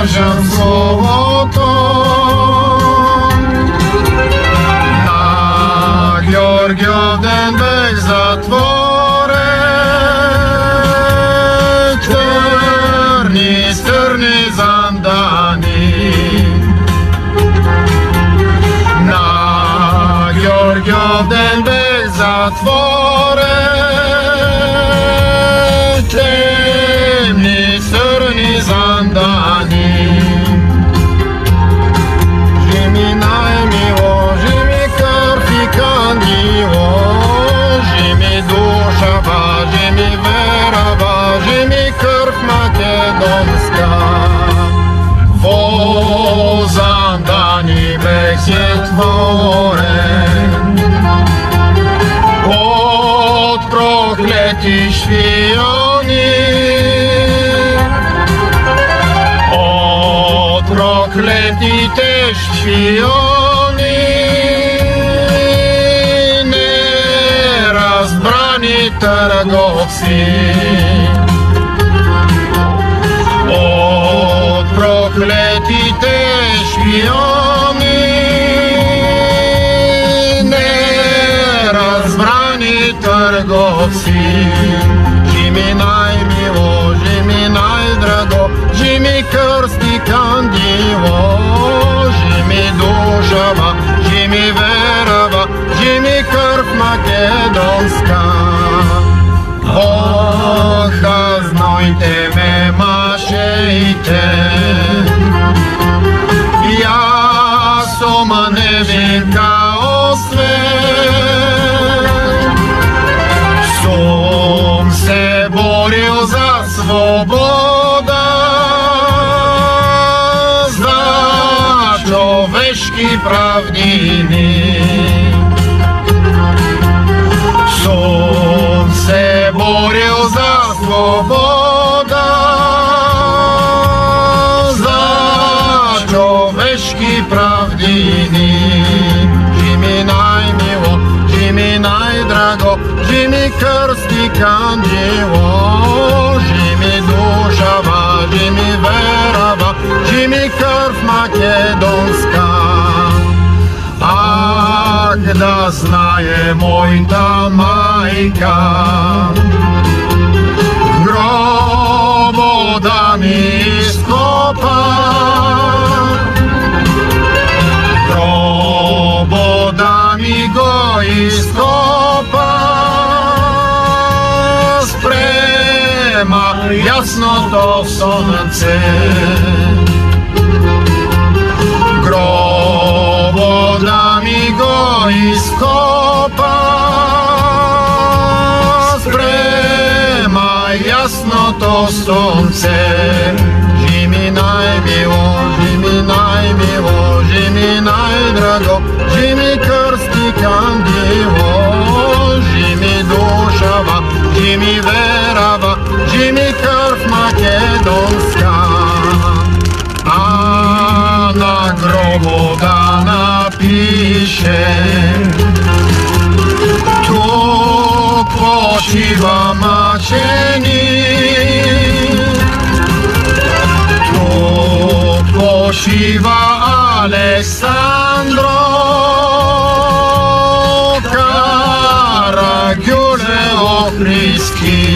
кажам словото на Георгиев ден бех затворен. Търни зандани на Георгиев ден бех затворен. Темни сърни зандани. Жими най-мило, жими кръв и кандило, жими душава, жими верава, жими кръв македонска. Во зандани бех затворен от проклети шпиони, от проклетите шпиони, неразбрани търговци. От проклетите шпиони, неразбрани търговци. Жими най-мило, жими най-драго, жими кръсти кандило, жими душава, жими верава, жими кръв македонска. Ох, знойте ме машеите, я сум невинка освен. Сум се борил за свобода, за човешки правдини. Сум се борил за свобода, за човешки правдини. Жими най-мило, жими най-драго, жими кръсти кандило, жими душава, жими верава, жими кръв македонска. Ах, да знае моята майка, гробо да ми изкопа, гробо да ми го изкопа, спрема ясното слънце. Гробо да ми го изкопа, спрема ясното слънце. Жими най-мило, жими най-мило, жими най-драго, жими кръсти кандило, жими душава, жими верава, жими кръв македонска. А на гробо да напише: тук почива мъченик, тук почива Александро Карагьоже Охридски.